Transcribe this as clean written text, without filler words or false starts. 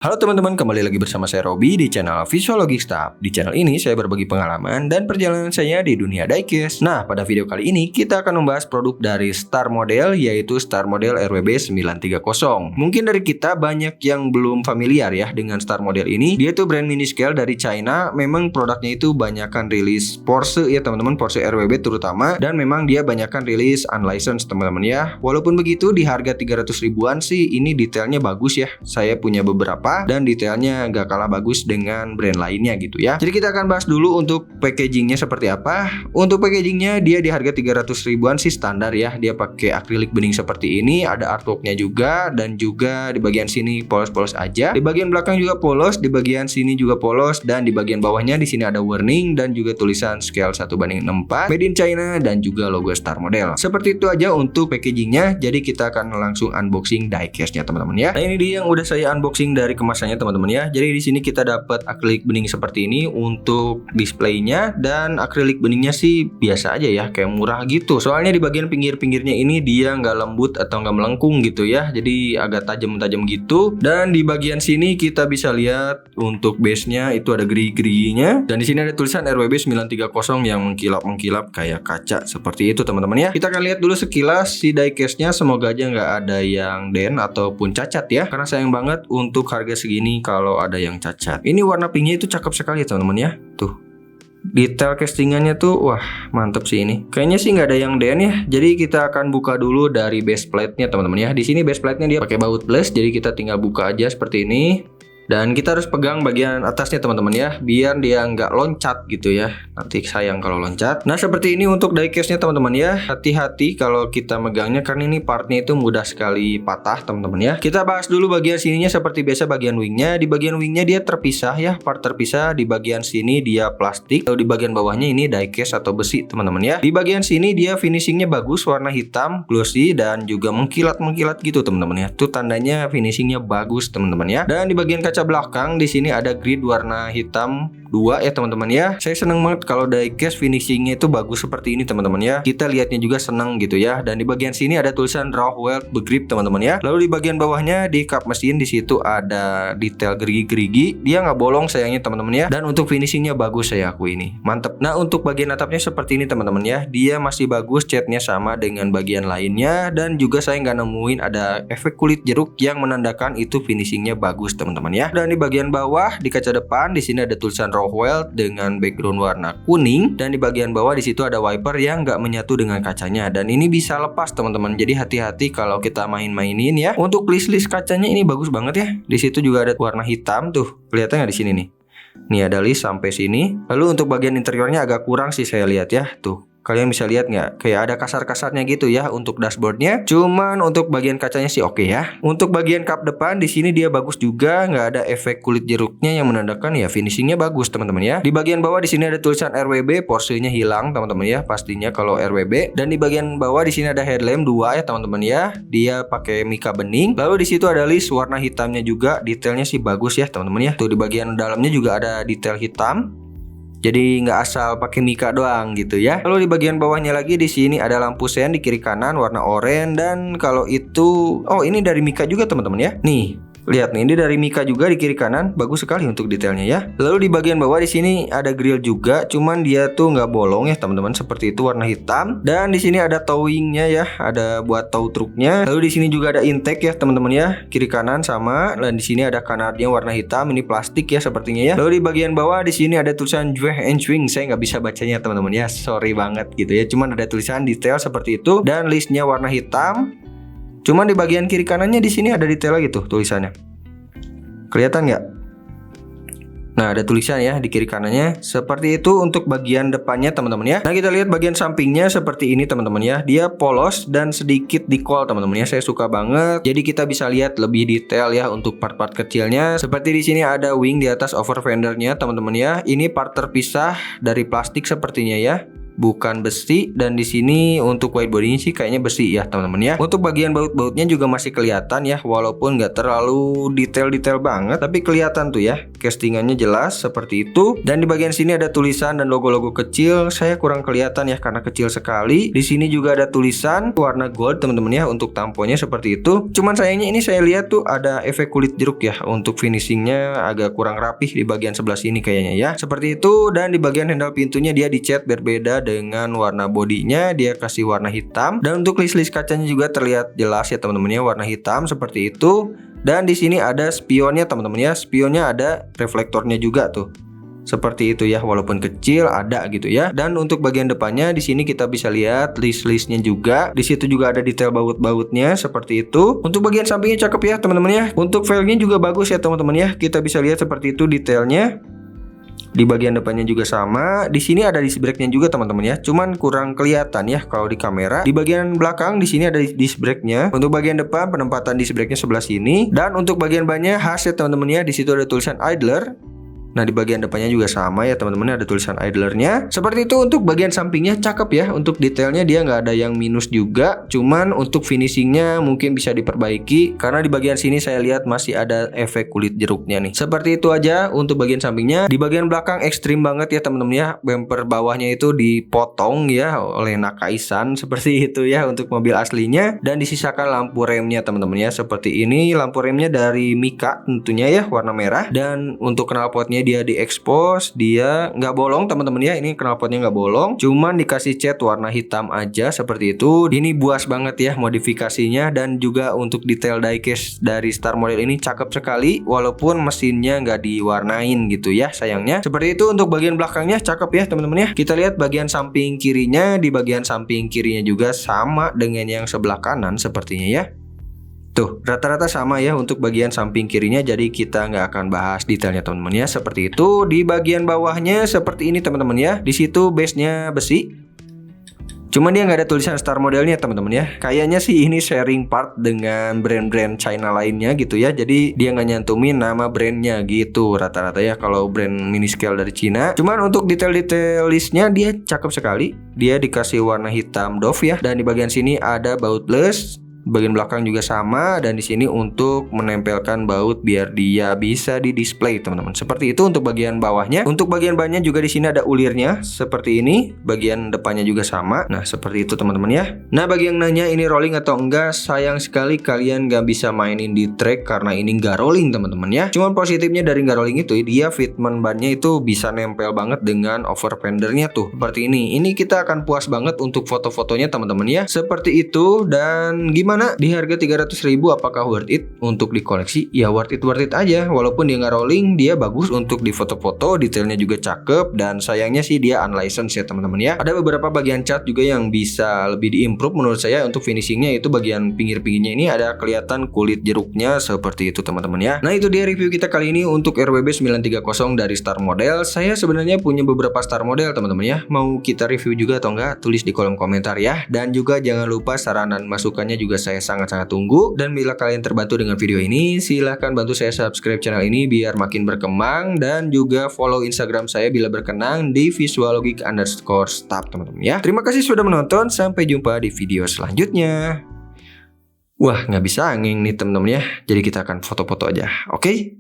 Halo teman-teman, kembali lagi bersama saya Robby di channel Visual Logic Stuff. Di channel ini saya berbagi pengalaman dan perjalanan saya di dunia diecast. Nah, pada video kali ini kita akan membahas produk dari Star Model, yaitu Star Model RWB 930. Mungkin dari kita banyak yang belum familiar ya dengan Star Model ini. Dia itu brand mini scale dari China. Memang produknya itu banyakan rilis Porsche ya teman-teman, Porsche RWB terutama. Dan memang dia banyakan rilis unlicensed teman-teman ya. Walaupun begitu di harga 300 ribuan sih ini detailnya bagus ya. Saya punya beberapa dan detailnya gak kalah bagus dengan brand lainnya gitu ya. Jadi kita akan bahas dulu untuk packagingnya seperti apa. Untuk packagingnya dia di harga 300 ribuan sih standar ya. Dia pakai akrilik bening seperti ini, ada artworknya juga, dan juga di bagian sini polos-polos aja. Di bagian belakang juga polos, di bagian sini juga polos, dan di bagian bawahnya di sini ada warning dan juga tulisan scale 1:64 made in China dan juga logo Star Model. Seperti itu aja untuk packagingnya. Jadi kita akan langsung unboxing diecastnya teman-teman ya. Nah, ini dia yang udah saya unboxing dari kemasannya teman-teman ya. Jadi di sini kita dapat akrilik bening seperti ini untuk displaynya, dan akrilik beningnya sih biasa aja ya, kayak murah gitu. Soalnya di bagian pinggir-pinggirnya ini dia nggak lembut atau nggak melengkung gitu ya, jadi agak tajam-tajam gitu. Dan di bagian sini kita bisa lihat untuk base-nya itu ada gerigi-geriginya, dan di sini ada tulisan RWB 930 yang mengkilap-mengkilap kayak kaca seperti itu teman-teman ya. Kita akan lihat dulu sekilas si diecast-nya, semoga aja nggak ada yang den ataupun cacat ya, karena sayang banget untuk harga segini kalau ada yang cacat. Ini warna pinknya itu cakep sekali ya teman-teman ya. Tuh, detail castingannya tuh wah mantep sih ini. Kayaknya sih nggak ada yang den ya. Jadi kita akan buka dulu dari base plate-nya teman-teman ya. Di sini base plate-nya dia pakai baut plus, jadi kita tinggal buka aja seperti ini. Dan kita harus pegang bagian atasnya teman-teman ya, biar dia nggak loncat gitu ya. Nanti sayang kalau loncat. Nah seperti ini untuk diecast-nya teman-teman ya. Hati-hati kalau kita megangnya karena ini partnya itu mudah sekali patah teman-teman ya. Kita bahas dulu bagian sininya seperti biasa, bagian wingnya. Di bagian wingnya dia terpisah ya, part terpisah. Di bagian sini dia plastik. Lalu di bagian bawahnya ini diecast atau besi teman-teman ya. Di bagian sini dia finishingnya bagus, warna hitam, glossy, dan juga mengkilat-mengkilat gitu teman-teman ya. Itu tandanya finishingnya bagus teman-teman ya. Dan di bagian kaca belakang di sini ada grid warna hitam 2 ya teman-teman ya. Saya seneng banget kalau diecast finishingnya itu bagus seperti ini teman-teman ya. Kita lihatnya juga seneng gitu ya. Dan di bagian sini ada tulisan raw weld begrip teman-teman ya. Lalu di bagian bawahnya di kap mesin di situ ada detail gerigi-gerigi. Dia nggak bolong sayangnya teman-teman ya. Dan untuk finishingnya bagus saya akui ini. Mantep. Nah untuk bagian atapnya seperti ini teman-teman ya. Dia masih bagus, catnya sama dengan bagian lainnya. Dan juga saya nggak nemuin ada efek kulit jeruk yang menandakan itu finishingnya bagus teman-teman ya. Dan di bagian bawah di kaca depan di sini ada tulisan raw weld dengan background warna kuning, dan di bagian bawah di situ ada wiper yang nggak menyatu dengan kacanya, dan ini bisa lepas teman-teman. Jadi hati-hati kalau kita main-mainin ya. Untuk list-list kacanya ini bagus banget ya. Di situ juga ada warna hitam tuh, kelihatan nggak di sini nih. Nih ada list sampai sini. Lalu untuk bagian interiornya agak kurang sih saya lihat ya. Tuh, kalian bisa lihat nggak? Kayak ada kasar-kasarnya gitu ya untuk dashboardnya. Cuman untuk bagian kacanya sih oke ya. Untuk bagian kap depan di sini dia bagus juga, nggak ada efek kulit jeruknya yang menandakan ya finishingnya bagus teman-teman ya. Di bagian bawah di sini ada tulisan RWB, Porsche-nya hilang teman-teman ya, pastinya kalau RWB. Dan di bagian bawah di sini ada headlamp 2 ya teman-teman ya. Dia pakai mika bening. Lalu di situ ada list warna hitamnya juga, detailnya sih bagus ya teman-teman ya. Tuh di bagian dalamnya juga ada detail hitam. Jadi nggak asal pakai mika doang gitu ya. Lalu di bagian bawahnya lagi di sini ada lampu sen di kiri kanan warna oranye, dan kalau itu ini dari mika juga teman-teman ya. Nih, lihat nih, ini dari mika juga di kiri kanan, bagus sekali untuk detailnya ya. Lalu di bagian bawah di sini ada grill juga, cuman dia tuh nggak bolong ya teman-teman, seperti itu warna hitam. Dan di sini ada towingnya ya, ada buat tow truknya. Lalu di sini juga ada intake ya teman-teman ya, kiri kanan sama. Dan di sini ada kanarnya warna hitam, ini plastik ya sepertinya ya. Lalu di bagian bawah di sini ada tulisan Jue and Swing, saya nggak bisa bacanya teman-teman ya, sorry banget gitu ya. Cuman ada tulisan detail seperti itu, dan listnya warna hitam. Cuman di bagian kiri kanannya di sini ada detail lagi tuh tulisannya. Kelihatan nggak? Nah ada tulisan ya di kiri kanannya. Seperti itu untuk bagian depannya teman-teman ya. Nah kita lihat bagian sampingnya seperti ini teman-teman ya. Dia polos dan sedikit dikol teman-teman ya. Saya suka banget. Jadi kita bisa lihat lebih detail ya untuk part-part kecilnya. Seperti di sini ada wing di atas over fendernya teman-teman ya. Ini part terpisah dari plastik sepertinya ya, bukan besi. Dan di sini untuk white body-nya sih kayaknya besi ya teman-teman ya. Untuk bagian baut-bautnya juga masih kelihatan ya, walaupun nggak terlalu detail-detail banget, tapi kelihatan tuh ya. castingannya jelas seperti itu. Dan di bagian sini ada tulisan dan logo-logo kecil. Saya kurang kelihatan ya karena kecil sekali. Di sini juga ada tulisan warna gold teman-teman ya untuk tamponnya seperti itu. Cuman sayangnya ini saya lihat tuh ada efek kulit jeruk ya. Untuk finishingnya agak kurang rapih di bagian sebelah sini kayaknya ya. Seperti itu. Dan di bagian handle pintunya dia dicat berbeda dengan warna bodinya. Dia kasih warna hitam. Dan untuk list-list kacanya juga terlihat jelas ya teman-teman ya, warna hitam seperti itu. Dan di sini ada spionnya teman-teman ya. Spionnya ada reflektornya juga tuh. Seperti itu ya, walaupun kecil ada gitu ya. Dan untuk bagian depannya di sini kita bisa lihat list-listnya juga. Di situ juga ada detail baut-bautnya seperti itu. Untuk bagian sampingnya cakep ya teman-teman ya. Untuk velgnya juga bagus ya teman-teman ya. Kita bisa lihat seperti itu detailnya. Di bagian depannya juga sama. Di sini ada disc brake-nya juga teman-teman ya. Cuman kurang kelihatan ya kalau di kamera. Di bagian belakang di sini ada disc brake-nya. Untuk bagian depan penempatan disc brake-nya sebelah sini. Dan untuk bagian bannya khas ya teman-teman ya. Di situ ada tulisan idler. Nah di bagian depannya juga sama ya teman-teman, ada tulisan idlernya. Seperti itu. Untuk bagian sampingnya cakep ya. Untuk detailnya dia nggak ada yang minus juga. Cuman untuk finishingnya mungkin bisa diperbaiki. Karena di bagian sini saya lihat masih ada efek kulit jeruknya nih. Seperti itu aja untuk bagian sampingnya. Di bagian belakang ekstrim banget ya teman-teman ya. Bumper bawahnya itu dipotong ya oleh Nakaisan. Seperti itu ya untuk mobil aslinya. Dan disisakan lampu remnya teman-teman ya. Seperti ini lampu remnya dari Mika tentunya ya, warna merah. Dan untuk knalpotnya dia diekspos, dia nggak bolong teman-teman ya. Ini knalpotnya nggak bolong, cuman dikasih cat warna hitam aja seperti itu. Ini buas banget ya modifikasinya. Dan juga untuk detail diecast dari Star model ini cakep sekali, walaupun mesinnya nggak diwarnain gitu ya sayangnya. Seperti itu. Untuk bagian belakangnya cakep ya teman-teman ya. Kita lihat bagian samping kirinya. Di bagian samping kirinya juga sama dengan yang sebelah kanan sepertinya ya. Tuh, rata-rata sama ya untuk bagian samping kirinya. Jadi kita nggak akan bahas detailnya teman-teman ya. Seperti itu. Di bagian bawahnya seperti ini teman-teman ya. Di situ base-nya besi. Cuman dia nggak ada tulisan Star modelnya teman-teman ya. Kayaknya sih ini sharing part dengan brand-brand China lainnya gitu ya. Jadi dia nggak nyantumin nama brandnya gitu rata-rata ya kalau brand mini scale dari Cina. Cuman untuk detail-detail listnya dia cakep sekali. Dia dikasih warna hitam doff ya. Dan di bagian sini ada bautless. Bagian belakang juga sama. Dan di sini untuk menempelkan baut biar dia bisa di display teman-teman. Seperti itu untuk bagian bawahnya. Untuk bagian bannya juga di sini ada ulirnya seperti ini. Bagian depannya juga sama. Nah seperti itu teman-teman ya. Nah bagi yang nanya ini rolling atau enggak, sayang sekali kalian gak bisa mainin di track karena ini nggak rolling teman-teman ya. Cuman positifnya dari nggak rolling itu dia fitment bannya itu bisa nempel banget dengan over fendernya tuh seperti ini. Ini kita akan puas banget untuk foto-fotonya teman-teman ya. Seperti itu. Dan gimana di harga 300.000 apakah worth it untuk dikoleksi? Ya worth it aja. Walaupun dia nggak rolling, dia bagus untuk di foto-foto, detailnya juga cakep. Dan sayangnya sih dia unlicensed ya teman-teman ya. Ada beberapa bagian cat juga yang bisa lebih diimprove menurut saya untuk finishingnya. Itu bagian pinggir-pinggirnya ini ada kelihatan kulit jeruknya seperti itu teman-teman ya. Nah itu dia review kita kali ini untuk RWB 930 dari Star model. Saya sebenarnya punya beberapa Star model teman-teman ya. Mau kita review juga atau enggak? Tulis di kolom komentar ya. Dan juga jangan lupa saran dan masukannya juga saya sangat-sangat tunggu. Dan bila kalian terbantu dengan video ini, silahkan bantu saya subscribe channel ini biar makin berkembang. Dan juga follow Instagram saya bila berkenan di visualogik_staff teman-teman ya. Terima kasih sudah menonton. Sampai jumpa di video selanjutnya. Wah nggak bisa angin nih teman-teman ya. Jadi kita akan foto-foto aja. Oke?